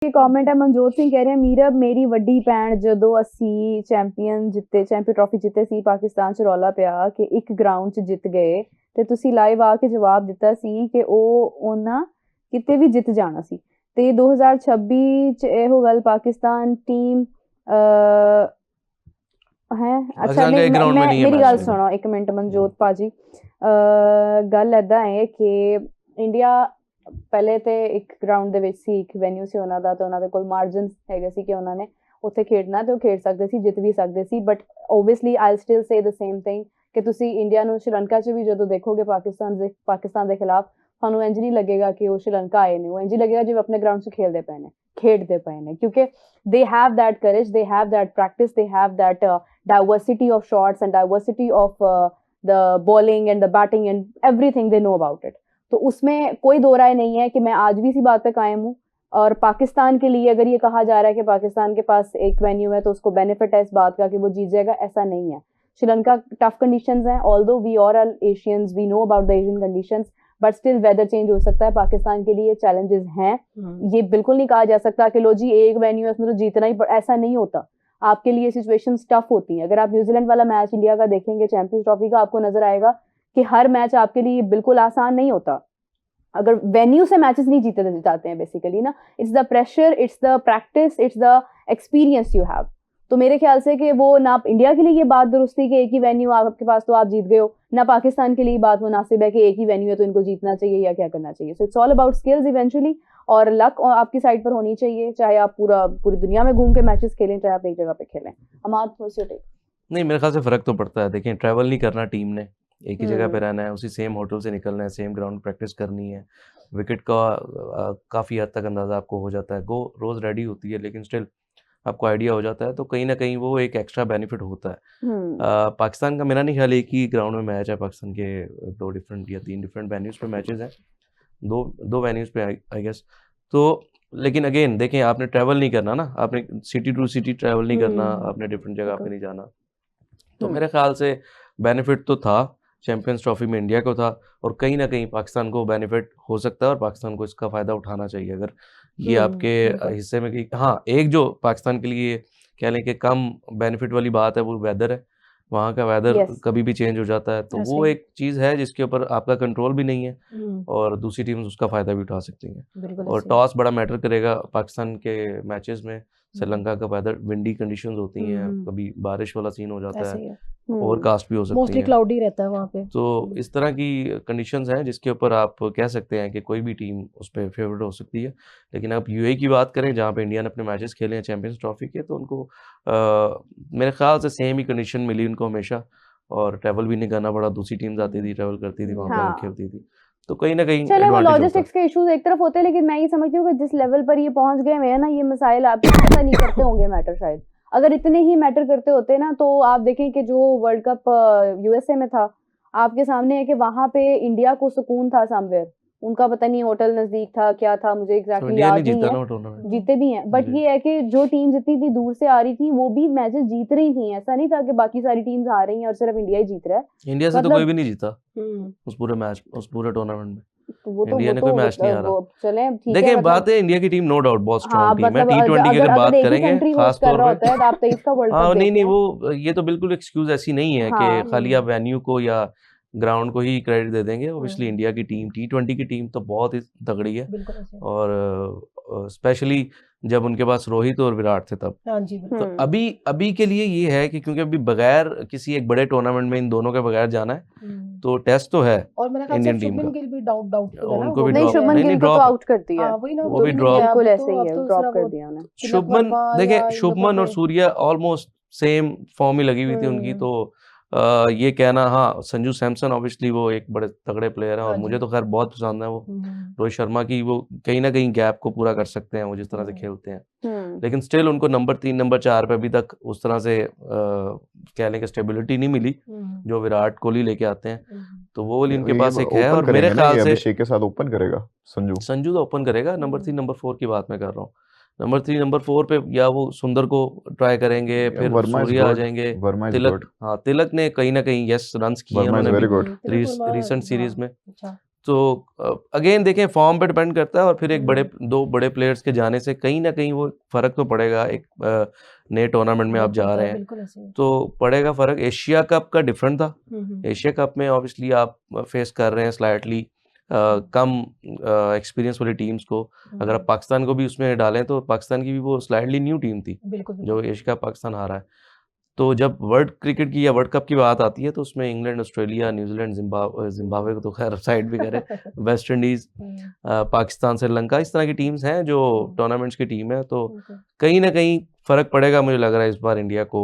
ये कमेंट है मनजोत सिंह कह रहे हैं मीरब मेरी वड्डी भैन जदों असी चैंपियन ट्रॉफी जिते सी पाकिस्तान च रौला पिया कि एक ग्राउंड च जित गए ते तुसी लाइव आके जवाब दिता सी कि ਉਹਨਾਂ किते भी जित जाना सी ते 2026 च ਇਹੋ ਗੱਲ पाकिस्तान टीम है अच्छा पाकिस्तान का एक ग्राउंड में नहीं है मेरी मैच गल में। सुनो एक मिनट मनजोत भाजी ਗੱਲ ਏਦਾਂ ਹੈ ਕਿ ਇੰਡੀਆ ਪਹਿਲੇ ਤੇ ਇੱਕ ਗਰਾਊਂਡ ਦੇ ਵਿੱਚ ਸੀ ਇੱਕ ਵੈਨਿਊ ਸੀ ਉਹਨਾਂ ਦਾ ਤੇ ਉਹਨਾਂ ਦੇ ਕੋਲ ਮਾਰਜਨਸ ਹੈਗੇ ਸੀ ਕਿ ਉਹਨਾਂ ਨੇ ਉੱਥੇ ਖੇਡਣਾ ਤੇ ਉਹ ਖੇਡ ਸਕਦੇ ਸੀ ਜਿੱਤ ਵੀ ਸਕਦੇ ਸੀ but obviously I still say the same thing ਕਿ ਤੁਸੀਂ ਇੰਡੀਆ ਨੂੰ ਸ਼੍ਰੀਲੰਕਾ 'ਚ ਵੀ ਜਦੋਂ ਦੇਖੋਗੇ ਪਾਕਿਸਤਾਨ ਦੇ ਖਿਲਾਫ ਤੁਹਾਨੂੰ ਇੰਜ ਨਹੀਂ ਲੱਗੇਗਾ ਕਿ ਉਹ ਸ਼੍ਰੀਲੰਕਾ ਆਏ ਨੇ ਉਹ ਇੰਜ ਲੱਗੇਗਾ ਜਿਵੇਂ ਆਪਣੇ ਗਰਾਊਂਡ 'ਚ ਖੇਡਦੇ ਪਏ ਨੇ ਕਿਉਂਕਿ they have that courage, they have that practice, they have that diversity of shots and diversity of the bowling and the batting and everything they know about it. तो उसमें कोई दो राय नहीं है कि मैं आज भी इसी बात पे कायम हूँ और पाकिस्तान के लिए अगर ये कहा जा रहा है कि पाकिस्तान के पास एक वेन्यू है तो उसको बेनिफिट है इस बात का कि वो जीत जाएगा, ऐसा नहीं है। श्रीलंका टफ कंडीशंस हैं, ऑल्दो वी और are Asians we know about the Asian conditions but still weather change हो सकता है। पाकिस्तान के लिए चैलेंजेस हैं, ये बिल्कुल नहीं कहा जा सकता कि लो जी एक वेन्यू है उसमें तो जीतना ही, ऐसा नहीं होता। आपके लिए सिचुएशंस टफ होती हैं। अगर आप न्यूजीलैंड वाला मैच इंडिया का देखेंगे चैंपियंस ट्रॉफी का, आपको नजर आएगा कि हर मैच आपके लिए बिल्कुल आसान नहीं होता। अगर वेन्यू से मैचेस नहीं जीते जाते हैं बेसिकली ना, it's the pressure, it's the practice, it's the experience you have. तो मेरे ख्याल से कि वो ना इंडिया के लिए ये बात दुरुस्त थी कि एक ही वेन्यू आपके पास तो आप जीत गए हो, ना पाकिस्तान के लिए बात मुनासिब है कि एक ही वेन्यू है तो इनको जीतना चाहिए या क्या करना चाहिए। So it's all about skills eventually और लक आपकी साइड पर होनी चाहिए, चाहे आप पूरी दुनिया में घूम के मैचेस खेलें चाहे आप एक जगह पे खेलें। अमाद नहीं, मेरे ख्याल से फ़र्क तो पड़ता है। देखिए ट्रैवल नहीं करना टीम ने, एक ही जगह पे रहना है, उसी सेम होटल से निकलना है, सेम ग्राउंड प्रैक्टिस करनी है। विकेट का काफ़ी हद तक अंदाज़ा आपको हो जाता है, गो रोज़ रेडी होती है लेकिन स्टिल आपको आइडिया हो जाता है, तो कहीं ना कहीं वो एक एक्स्ट्रा बेनिफिट होता है। पाकिस्तान का मेरा नहीं ख्याल एक ही ग्राउंड में मैच है, पाकिस्तान के 2 डिफरेंट या 3 डिफरेंट वेन्यूज़ पे मैचेस हैं, दो वेन्यूज़ पे आई गेस। तो लेकिन अगेन देखें, आपने ट्रैवल नहीं करना ना, आपने सिटी टू सिटी ट्रैवल नहीं करना, आपने डिफरेंट जगह पे नहीं जाना। तो मेरे ख्याल से बेनिफिट तो था, चैंपियंस ट्रॉफी में इंडिया को था और कहीं ना कहीं पाकिस्तान को बेनिफिट हो सकता है और पाकिस्तान को इसका फ़ायदा उठाना चाहिए अगर ये आपके हिस्से में। हाँ, एक जो पाकिस्तान के लिए कह लें कि कम बेनिफिट वाली बात है वो वेदर है। वहाँ का वेदर कभी भी चेंज हो जाता है, तो वो एक चीज़ है जिसके ऊपर आपका कंट्रोल भी नहीं है और दूसरी टीम्स उसका फ़ायदा भी उठा सकती हैं। और टॉस बड़ा मैटर करेगा पाकिस्तान के मैचेस में। श्रीलंका का वेदर विंडी कंडीशंस होती हैं, कभी बारिश वाला सीन हो जाता है, ओवरकास्ट भी हो सकती है, मोस्टली क्लाउडी रहता है वहाँ पे। तो इस तरह की कंडीशंस हैं जिसके ऊपर आप कह सकते हैं कि कोई भी टीम उस पर फेवरेट हो सकती है। लेकिन आप यूएई की बात करें जहाँ पे इंडिया ने अपने मैचेस खेले हैं चैंपियंस ट्रॉफी के, तो उनको मेरे ख्याल से सेम ही कंडीशन मिली उनको हमेशा और ट्रैवल भी नहीं करना पड़ा। दूसरी टीम्स आती थी, ट्रैवल करती थी, वहाँ पर खेलती थी, तो कहीं ना कहीं चले वो लॉजिस्टिक्स के इश्यूज एक तरफ होते हैं, लेकिन मैं ये समझती हूँ कि जिस लेवल पर ये पहुंच गए हैं ना, ये मसाइल आप पता नहीं करते होंगे मैटर। शायद अगर इतने ही मैटर करते होते ना तो आप देखें कि जो वर्ल्ड कप यूएसए में था, आपके सामने है कि वहां पे इंडिया को सुकून था समवेयर, उनका पता नहीं होटल नजदीक था क्या था, मुझे एग्जैक्टली याद नहीं है, जीते भी हैं बट ये है कि जो टीम्स इतनी थी दूर से आ रही थी वो भी मैचेस जीत रही थी। ऐसा नहीं था कि बाकी सारी टीम्स आ रही हैं और सिर्फ इंडिया ही जीत रहा है। इंडिया से तो कोई भी नहीं जीता उस पूरे मैच, उस पूरे टूर्नामेंट में। इंडिया ने कोई मैच नहीं हारा। चले देखिए बात है, इंडिया की टीम नो डाउट बहुत स्ट्रांग टीम है। T20 की अगर बात करेंगे खास तौर पे, हाँ नहीं वो ये तो बिल्कुल एक्सक्यूज ऐसी नहीं है कि खाली आप वेन्यू को या ग्राउंड को ही क्रेडिट दे देंगे। ऑब्वियसली इंडिया की टीम, T20 की टीम तो बहुत ही तगड़ी है और स्पेशली जब उनके पास रोहित और विराट थे तब। तो अभी के लिए ये है कि क्योंकि अभी बगैर किसी एक बड़े टूर्नामेंट में इन दोनों के बगैर जाना है, तो टेस्ट तो है इंडियन टीम का। उनको भी ड्रॉप कर दिया, वो भी ड्रॉप कर दिया। शुभमन देखिए, शुभमन और सूर्या ऑलमोस्ट सेम फॉर्म ही लगी हुई थी उनकी, तो ये कहना, हाँ संजू सैमसन ऑब्वियसली वो एक बड़े तगड़े प्लेयर हैं और मुझे तो खैर बहुत पसंद है वो। रोहित शर्मा की वो कहीं ना कहीं गैप को पूरा कर सकते हैं वो जिस तरह से खेलते हैं, लेकिन स्टिल उनको नंबर 3 नंबर 4 पे अभी तक उस तरह से कह लें कि स्टेबिलिटी नहीं मिली जो विराट कोहली लेके आते हैं। तो वो वाली उनके पास एक है और मेरे ख्याल से अभिषेक के साथ ओपन करेगा संजू तो ओपन करेगा। नंबर 3 नंबर 4 की बात मैं कर रहा हूँ। नंबर 3 नंबर 4 पे या वो सुंदर को ट्राई करेंगे, फिर सूर्या आ जाएंगे, तिलक। हाँ तिलक ने कहीं ना कहीं यस रन्स किए उन्होंने रीसेंट सीरीज में, तो अगेन देखें फॉर्म पे डिपेंड करता है, और फिर एक दो बड़े प्लेयर्स के जाने से कहीं ना कहीं वो फ़र्क तो पड़ेगा। एक नए टूर्नामेंट में आप जा रहे हैं बिल्कुल ऐसे ही। तो पड़ेगा फ़र्क। एशिया कप का डिफरेंट था। एशिया कप में ऑब्वियसली आप फेस कर रहे हैं स्लाइटली कम एक्सपीरियंस वाली टीम्स को। अगर आप पाकिस्तान को भी उसमें डालें तो पाकिस्तान की भी वो स्लाइटली न्यू टीम थी बिल्कुल जो एशिया कप पाकिस्तान हारा है। तो जब वर्ल्ड क्रिकेट की या वर्ल्ड कप की बात आती है तो उसमें इंग्लैंड, ऑस्ट्रेलिया, न्यूजीलैंड, जिम्बाब्वे को तो खैर साइड भी करें, वेस्ट इंडीज़, पाकिस्तान, श्रीलंका, इस तरह की टीम्स हैं जो टूर्नामेंट्स की टीम है। तो कहीं ना कहीं फ़र्क पड़ेगा मुझे लग रहा है इस बार इंडिया को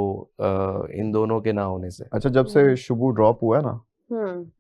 इन दोनों के ना होने से। अच्छा, जब से शुभू ड्रॉप हुआ है ना,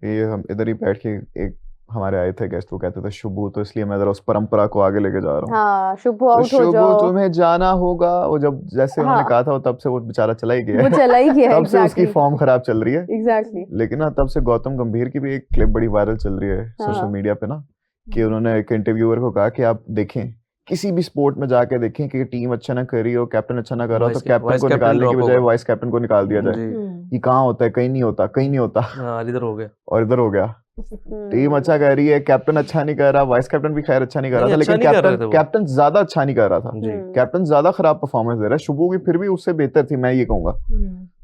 ये हम इधर ही बैठ के एक हमारे आए थे गेस्ट, वो कहते थे शुभू, तो इसलिए मैं जरा उस परंपरा को आगे लेके जा रहा हूँ। हाँ, शुभू तो आउट हो शुभू जाओ, तुम्हें जाना होगा, वो जब जैसे उन्होंने हाँ। कहा था वो तब से वो बेचारा चला ही गया वो है। चला ही गया तब से उसकी एग्जैक्टली फॉर्म खराब चल रही है। एग्जैक्टली। लेकिन ना तब से गौतम गंभीर की भी एक क्लिप बड़ी वायरल चल रही है सोशल हाँ। मीडिया पे ना, कि उन्होंने एक इंटरव्यूअर को कहा कि आप देखें, किसी भी स्पोर्ट में जाके देखें कि टीम अच्छा ना कर रही हो, कैप्टन अच्छा ना कर रहा हो, तो कैप्टन वाइस को कैप्टन निकालने की ड्रॉप बजाय होगा। वाइस कैप्टन को निकाल दिया जाए। जी, ये कहाँ होता है, कहीं नहीं होता, कहीं नहीं होता, हाँ इधर हो गया। और इधर हो गया। टीम अच्छा कर रही है, कैप्टन अच्छा नहीं कर रहा, वाइस कैप्टन भी खैर अच्छा नहीं कर रहा था, नहीं, अच्छा लेकिन नहीं कर रहे थे वो। कैप्टन ज्यादा अच्छा नहीं कर रहा था। जी कैप्टन ज्यादा खराब परफॉर्मेंस दे रहा है। शुभू की फिर भी उससे बेहतर थी, मैं ये कहूंगा।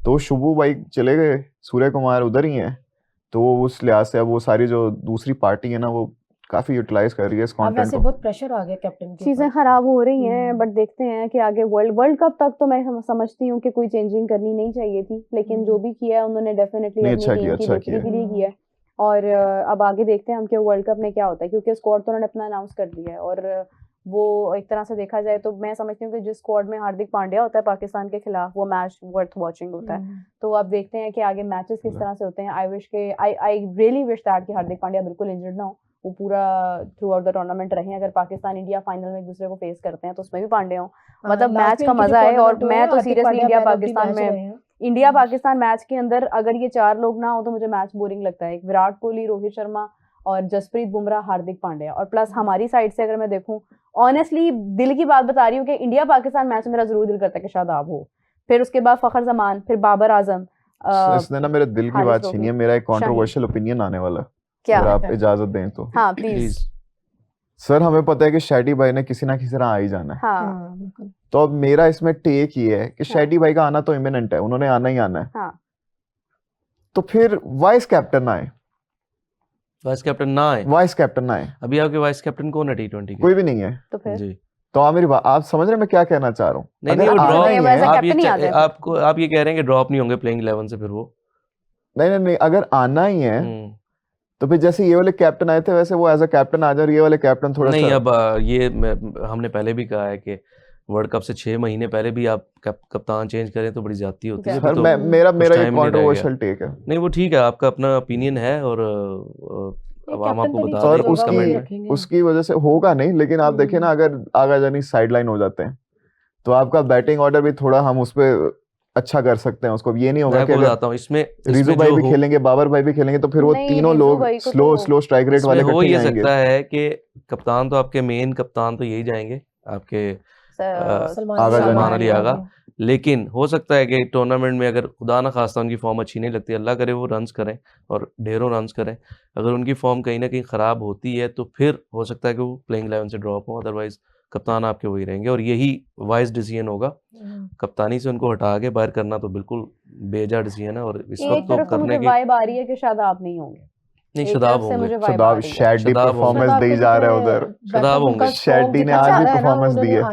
तो शुभू भाई चले गए, सूर्य कुमार उधर ही हैं, तो वो उस लिहाज से अब वो सारी जो दूसरी पार्टी है ना, वो काफी यूटिलाइज कर रही है इस अब कंटेंट वैसे को। बहुत प्रेशर आ गया कैप्टन के चीजें ऊपर। खराब हो रही हैं, बट देखते हैं कि आगे वर्ल्ड कप तक तो मैं समझती हूँ कि कोई चेंजिंग करनी नहीं चाहिए थी, लेकिन जो भी किया है उन्होंने डेफिनेटली नहीं, अपनी अच्छा टीम किया, की अच्छा बेहतरी किया। के लिए किया है। और अब आगे देखते हैं हम कि वर्ल्ड कप में क्या होता है, क्योंकि स्क्वाड तो उन्होंने अपना अनाउंस कर दिया है। और वो एक तरह से देखा जाए तो मैं समझती हूँ कि जिस स्क्वाड में हार्दिक पांड्या होता है पाकिस्तान के खिलाफ, वो मैच वर्थ वॉचिंग होता है। तो अब देखते हैं कि आगे मैचेस किस तरह से होते हैं। आई रियली विश दैट कि हार्दिक पांड्या बिल्कुल इंजर्ड ना हो, वो पूरा थ्रू आउट द टूर्नामेंट रहे। अगर पाकिस्तान इंडिया फाइनल में एक दूसरे को फेस करते हैं तो उसमें भी पांड्या हो, मतलब मैच का मजा है। और मैं तो सीरियसली इंडिया पाकिस्तान मैच के अंदर अगर ये 4 लोग ना हो तो मुझे मैच बोरिंग लगता है। एक विराट कोहली, रोहित शर्मा और जसप्रीत बुमराह, हार्दिक पांड्या, और प्लस हमारी साइड से अगर मैं देखूं, ऑनेस्टली दिल की बात बता रही हूँ कि इंडिया पाकिस्तान मैच में मेरा जरूर दिल करता है कि शादाब हो, फिर उसके बाद फखर जमान, फिर बाबर आजम। इसने ना मेरे दिल की हारिस बात ट्रॉफी, छीनी है। मेरा एक शाहीन। कंट्रोवर्शियल ओपिनियन आने वाला है, क्या? अगर आप इजाजत दें तो। हाँ प्लीज। प्लीज। सर, हमें पता है कि शैडी भाई ने किसी ना किसी तरह आ ही जाना है। हाँ बिल्कुल। तो अब मेरा इसमें टेक ये है कि शैडी भाई का आना तो इमिनेंट है, उन्होंने आना ही आना है। हाँ। तो फिर वाइस कैप्टन आए, वाइस कैप्टन ना आए। वाइस कैप्टन आए, अभी आपके वाइस कैप्टन कौन है T20 के? कोई भी नहीं है। तो फिर जी तो आप मेरी बात, आप समझ रहे हैं मैं क्या कहना चाह रहा हूँ? नहीं अगर नहीं, वो आना ड्रॉप ही नहीं, है, वैसा आप कैप्टन नहीं आते ये हैं। आप ये कह रहे हैं कि ड्रॉप नहीं होंगे प्लेइंग 11 से फिर वो? नहीं, अगर आना ही है तो फिर जैसे ये वाले कैप्टन आए थे वैसे वो एज अ कैप्टन आ जाए, और ये वाले कैप्टन थोड़ा नहीं सा। अब हमने पहले भी कहा है कि वर्ल्ड कप से 6 महीने पहले भी आप कप्तान चेंज करें तो बड़ी ज्यादती होती है। सर अभी तो मेरा कुछ ये time नहीं रह कंट्रोवर्शियल टेक है। नहीं वो ठीक है, आपका अपना ओपिनियन है, और अब हम आपको बता और रहे हैं उस कमेंट में। उसकी वजह से होगा नहीं, लेकिन आप देखिए ना, अगर आगा जानी साइडलाइन हो जाते हैं तो आपका बैटिंग ऑर्डर भी थोड़ा हम उस पे अच्छा कर सकते हैं। उसको ये नहीं मैं होगा कि आपको अगर बताता हूँ इसमें रिजू भाई जो भी खेलेंगे, बाबर भाई भी खेलेंगे, तो फिर वो नहीं, तीनों रिजू लोग भाई को स्लो स्ट्राइक रेट इसमें वाले हो इकट्ठे ये आएंगे। सकता है कि कप्तान तो आपके मेन कप्तान तो यही जाएंगे आपके आगा जानी। सलमान अली आगा, लेकिन हो सकता है कि टूर्नामेंट में अगर खुदा ना खास्ता उनकी फॉर्म अच्छी नहीं लगती, अल्लाह करे वो रन्स करें और ढेरों रन्स करें, अगर उनकी फॉर्म कहीं ना कहीं ख़राब होती है तो फिर हो सकता है कि वो प्लेइंग 11 से ड्रॉप हो, अदरवाइज कप्तान आपके वही रहेंगे। और यही वाइज डिसीजन होगा, कप्तानी से उनको हटा के बाहर करना तो बिल्कुल बेजा डिसीजन है। और इस एक वक्त तो तरफ तो मुझे करने की वाइब आ रही है कि शायद आप नहीं होंगे, नहीं, एक शदाब तरफ से होंगे। मुझे वाइब आ शदाब रही है। शैडी शदाब होंगे। परफॉर्मेंस दे जा रहा है उधर। शदाब होंगे। शैडी ने आज भी परफॉर्मेंस दी है।